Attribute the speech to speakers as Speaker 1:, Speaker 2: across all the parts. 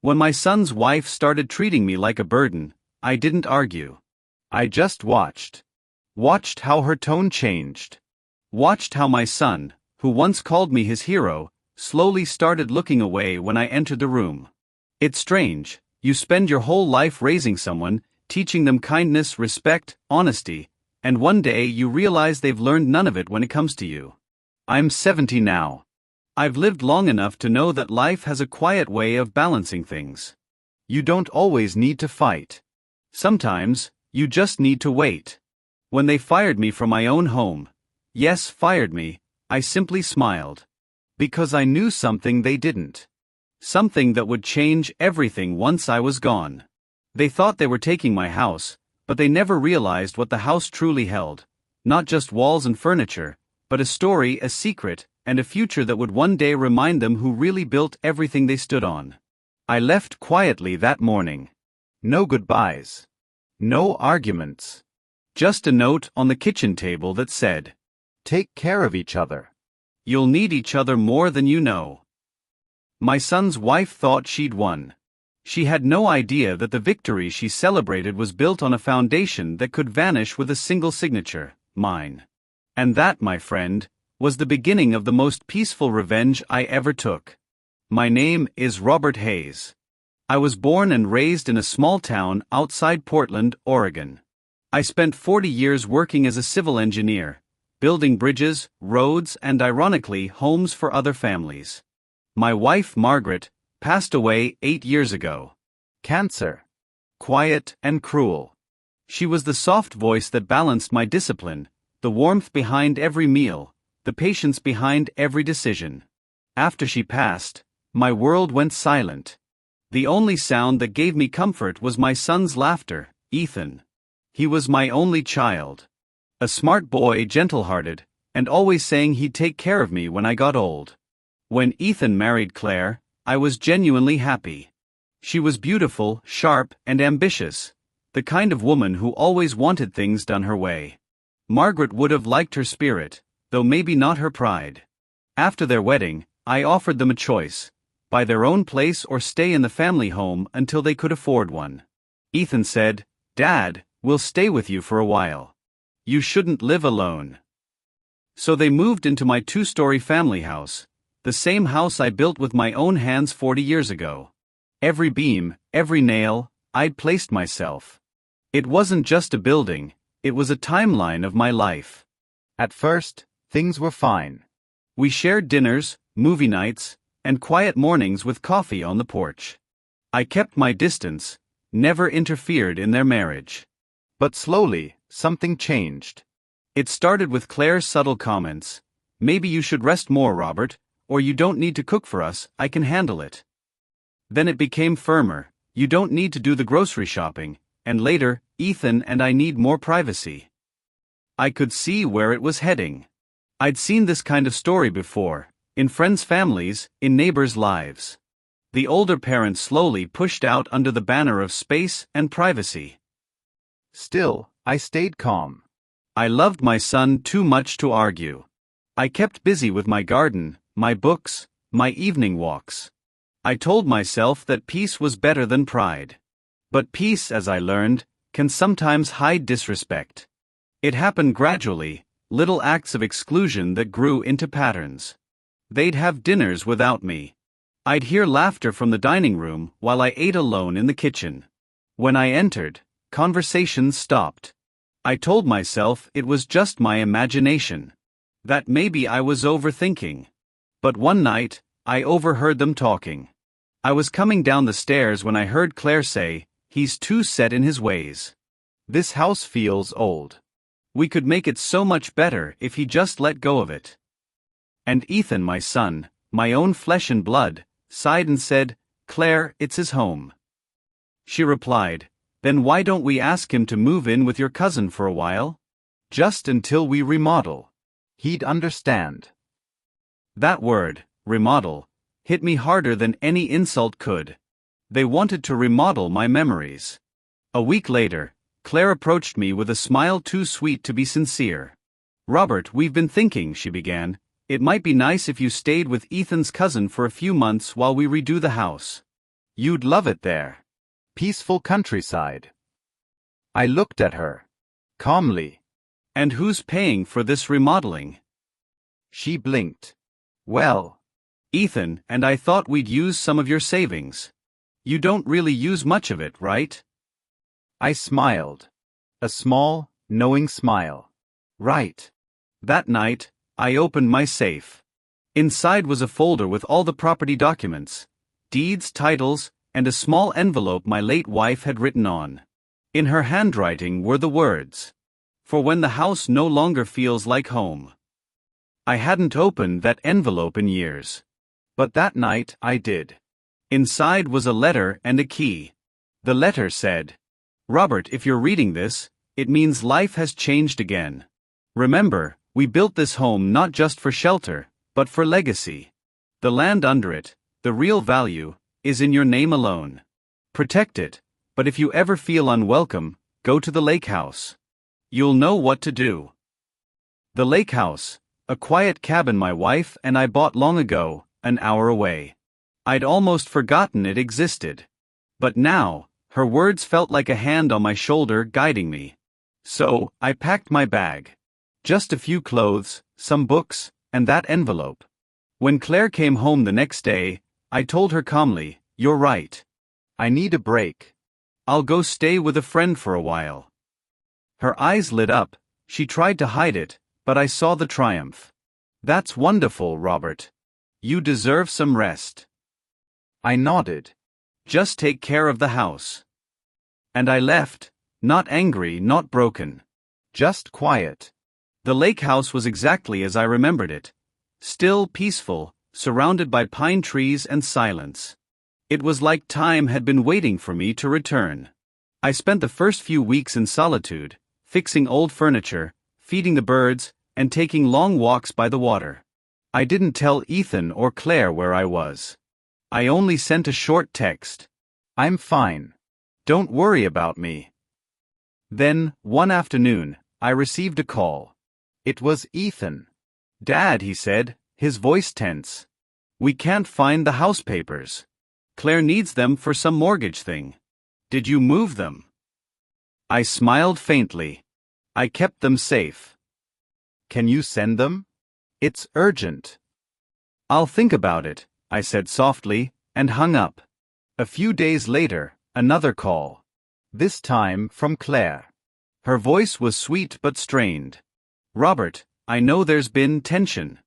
Speaker 1: When my son's wife started treating me like a burden, I didn't argue. I just watched. Watched how her tone changed. Watched how my son, who once called me his hero, slowly started looking away when I entered the room. It's strange, you spend your whole life raising someone, teaching them kindness, respect, honesty, and one day you realize they've learned none of it when it comes to you. I'm 70 now. I've lived long enough to know that life has a quiet way of balancing things. You don't always need to fight. Sometimes, you just need to wait. When they fired me from my own home, yes, fired me, I simply smiled. Because I knew something they didn't. Something that would change everything once I was gone. They thought they were taking my house, but they never realized what the house truly held. Not just walls and furniture, but a story, a secret, and a future that would one day remind them who really built everything they stood on. I left quietly that morning. No goodbyes. No arguments. Just a note on the kitchen table that said, "Take care of each other. You'll need each other more than you know." My son's wife thought she'd won. She had no idea that the victory she celebrated was built on a foundation that could vanish with a single signature, mine. And that, my friend, was the beginning of the most peaceful revenge I ever took. My name is Robert Hayes. I was born and raised in a small town outside Portland, Oregon. I spent 40 years working as a civil engineer, building bridges, roads, and ironically, homes for other families. My wife, Margaret, passed away 8 years ago. Cancer. Quiet and cruel. She was the soft voice that balanced my discipline, the warmth behind every meal, the patience behind every decision. After she passed, my world went silent. The only sound that gave me comfort was my son's laughter, Ethan. He was my only child. A smart boy, gentle-hearted, and always saying he'd take care of me when I got old. When Ethan married Claire, I was genuinely happy. She was beautiful, sharp, and ambitious, the kind of woman who always wanted things done her way. Margaret would have liked her spirit, though maybe not her pride. After their wedding, I offered them a choice: buy their own place or stay in the family home until they could afford one. Ethan said, "Dad, we'll stay with you for a while. You shouldn't live alone." So they moved into my 2-story family house, the same house I built with my own hands 40 years ago. Every beam, every nail, I'd placed myself. It wasn't just a building, it was a timeline of my life. At first, things were fine. We shared dinners, movie nights, and quiet mornings with coffee on the porch. I kept my distance, never interfered in their marriage. But slowly, something changed. It started with Claire's subtle comments. "Maybe you should rest more, Robert, or you don't need to cook for us, I can handle it." Then it became firmer: "You don't need to do the grocery shopping," and later, "Ethan and I need more privacy." I could see where it was heading. I'd seen this kind of story before, in friends' families, in neighbors' lives. The older parents slowly pushed out under the banner of space and privacy. Still, I stayed calm. I loved my son too much to argue. I kept busy with my garden, my books, my evening walks. I told myself that peace was better than pride. But peace, as I learned, can sometimes hide disrespect. It happened gradually, little acts of exclusion that grew into patterns. They'd have dinners without me. I'd hear laughter from the dining room while I ate alone in the kitchen. When I entered, conversations stopped. I told myself it was just my imagination. That maybe I was overthinking. But one night, I overheard them talking. I was coming down the stairs when I heard Claire say, "He's too set in his ways. This house feels old. We could make it so much better if he just let go of it." And Ethan, my son, my own flesh and blood, sighed and said, "Claire, it's his home." She replied, "Then why don't we ask him to move in with your cousin for a while? Just until we remodel. He'd understand." That word, remodel, hit me harder than any insult could. They wanted to remodel my memories. A week later, Claire approached me with a smile too sweet to be sincere. "Robert, we've been thinking," she began. "It might be nice if you stayed with Ethan's cousin for a few months while we redo the house. You'd love it there. Peaceful countryside. I looked at her. Calmly. And who's paying for this remodeling? She blinked. Well, Ethan and I thought we'd use some of your savings. You don't really use much of it, right? I smiled. A small, knowing smile. Right. That night, I opened my safe. Inside was a folder with all the property documents, deeds, titles, and a small envelope my late wife had written on. In her handwriting were the words, "For when the house no longer feels like home." I hadn't opened that envelope in years. But that night I did. Inside was a letter and a key. The letter said, "Robert, if you're reading this, it means life has changed again. Remember, we built this home not just for shelter, but for legacy. The land under it, the real value, is in your name alone. Protect it, but if you ever feel unwelcome, go to the lake house. You'll know what to do." The lake house, a quiet cabin my wife and I bought long ago, an hour away. I'd almost forgotten it existed. But now, her words felt like a hand on my shoulder guiding me. So, I packed my bag. Just a few clothes, some books, and that envelope. When Claire came home the next day, I told her calmly, "You're right. I need a break. I'll go stay with a friend for a while." Her eyes lit up. She tried to hide it, but I saw the triumph. "That's wonderful, Robert. You deserve some rest." I nodded. "Just take care of the house." And I left, not angry, not broken. Just quiet. The lake house was exactly as I remembered it. Still, peaceful, surrounded by pine trees and silence. It was like time had been waiting for me to return. I spent the first few weeks in solitude, fixing old furniture, feeding the birds, and taking long walks by the water. I didn't tell Ethan or Claire where I was. I only sent a short text. "I'm fine. Don't worry about me." Then, one afternoon, I received a call. It was Ethan. "Dad," he said, his voice tense. "We can't find the house papers. Claire needs them for some mortgage thing. Did you move them?" I smiled faintly. "I kept them safe." "Can you send them? It's urgent." "I'll think about it," I said softly, and hung up. A few days later, another call. This time from Claire. Her voice was sweet but strained. "Robert, I know there's been tension.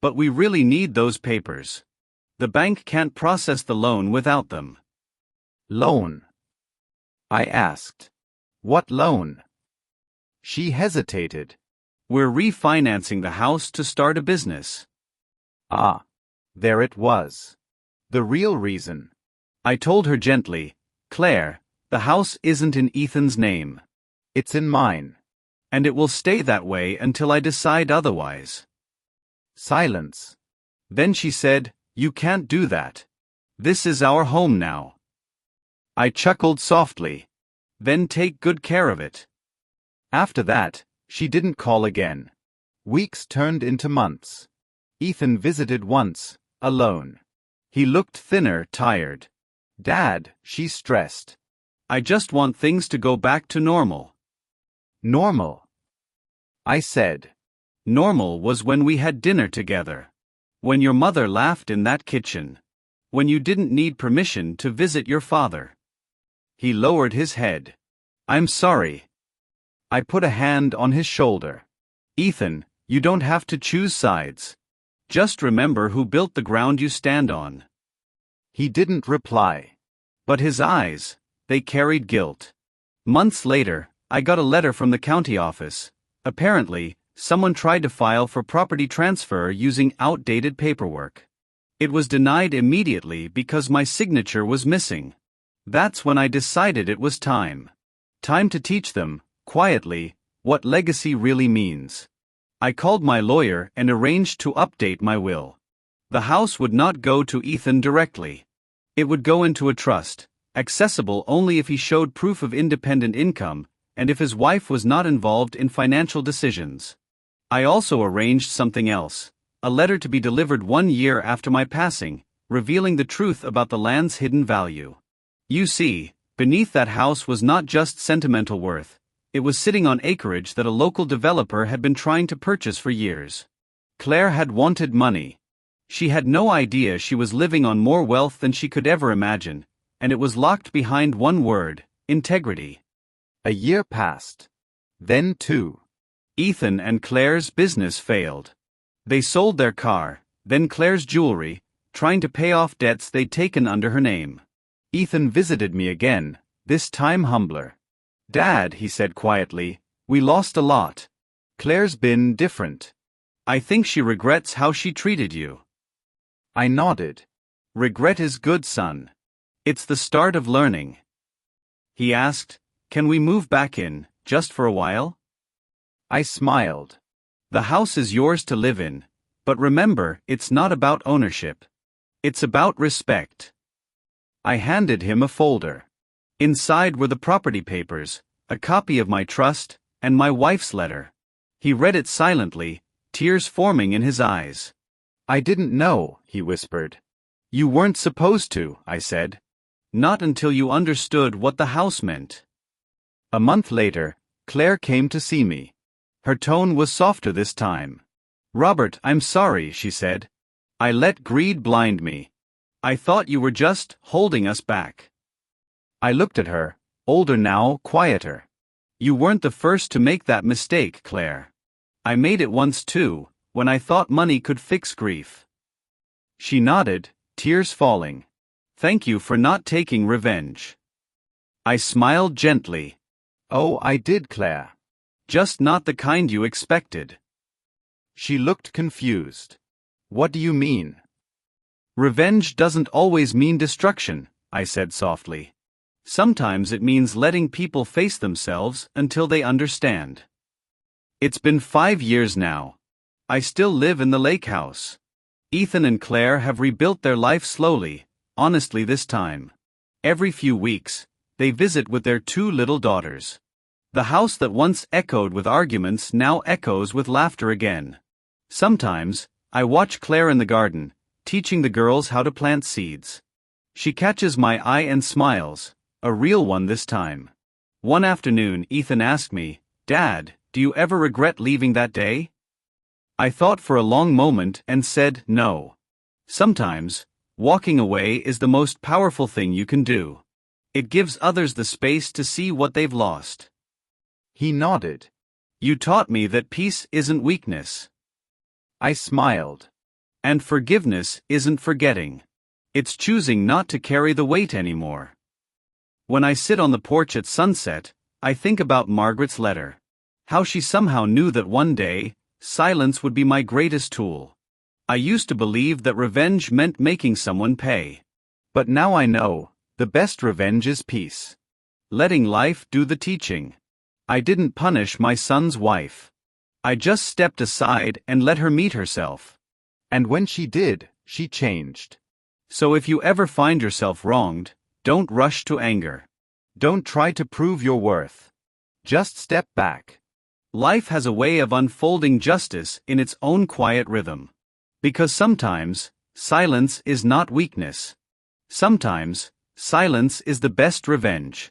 Speaker 1: But we really need those papers. The bank can't process the loan without them." "Loan?" I asked. "What loan?" She hesitated. "We're refinancing the house to start a business." Ah, there it was. The real reason. I told her gently, "Claire, the house isn't in Ethan's name. It's in mine. And it will stay that way until I decide otherwise." Silence. Then she said, "You can't do that. This is our home now." I chuckled softly. "Then take good care of it." After that, she didn't call again. Weeks turned into months. Ethan visited once, alone. He looked thinner, tired. "Dad," she stressed. "I just want things to go back to normal." "Normal?" I said. "Normal was when we had dinner together. When your mother laughed in that kitchen. When you didn't need permission to visit your father." He lowered his head. "I'm sorry." I put a hand on his shoulder. "Ethan, you don't have to choose sides. Just remember who built the ground you stand on." He didn't reply. But his eyes, they carried guilt. Months later, I got a letter from the county office. Apparently, someone tried to file for property transfer using outdated paperwork. It was denied immediately because my signature was missing. That's when I decided it was time. Time to teach them, quietly, what legacy really means. I called my lawyer and arranged to update my will. The house would not go to Ethan directly. It would go into a trust, accessible only if he showed proof of independent income, and if his wife was not involved in financial decisions. I also arranged something else, a letter to be delivered 1 year after my passing, revealing the truth about the land's hidden value. You see, beneath that house was not just sentimental worth, it was sitting on acreage that a local developer had been trying to purchase for years. Claire had wanted money. She had no idea she was living on more wealth than she could ever imagine, and it was locked behind one word: integrity. A year passed. Then 2. Ethan and Claire's business failed. They sold their car, then Claire's jewelry, trying to pay off debts they'd taken under her name. Ethan visited me again, this time humbler. "Dad," he said quietly, "we lost a lot. Claire's been different. I think she regrets how she treated you." I nodded. "Regret is good, son. It's the start of learning." He asked, "Can we move back in, just for a while?" I smiled. "The house is yours to live in, but remember, it's not about ownership. It's about respect." I handed him a folder. Inside were the property papers, a copy of my trust, and my wife's letter. He read it silently, tears forming in his eyes. "I didn't know," he whispered. "You weren't supposed to," I said. "Not until you understood what the house meant." A month later, Claire came to see me. Her tone was softer this time. "Robert, I'm sorry," she said. "I let greed blind me. I thought you were just holding us back." I looked at her, older now, quieter. "You weren't the first to make that mistake, Claire. I made it once too, when I thought money could fix grief." She nodded, tears falling. "Thank you for not taking revenge." I smiled gently. "Oh, I did, Claire. Just not the kind you expected." She looked confused. "What do you mean?" "Revenge doesn't always mean destruction," I said softly. "Sometimes it means letting people face themselves until they understand." It's been 5 years now. I still live in the lake house. Ethan and Claire have rebuilt their life slowly, honestly this time. Every few weeks, they visit with their 2 little daughters. The house that once echoed with arguments now echoes with laughter again. Sometimes, I watch Claire in the garden, teaching the girls how to plant seeds. She catches my eye and smiles, a real one this time. One afternoon, Ethan asked me, "Dad, do you ever regret leaving that day?" I thought for a long moment and said no. Sometimes, walking away is the most powerful thing you can do. It gives others the space to see what they've lost. He nodded. "You taught me that peace isn't weakness." I smiled. "And forgiveness isn't forgetting. It's choosing not to carry the weight anymore." When I sit on the porch at sunset, I think about Margaret's letter. How she somehow knew that one day, silence would be my greatest tool. I used to believe that revenge meant making someone pay. But now I know, the best revenge is peace. Letting life do the teaching. I didn't punish my son's wife. I just stepped aside and let her meet herself. And when she did, she changed. So if you ever find yourself wronged, don't rush to anger. Don't try to prove your worth. Just step back. Life has a way of unfolding justice in its own quiet rhythm. Because sometimes, silence is not weakness. Sometimes, silence is the best revenge.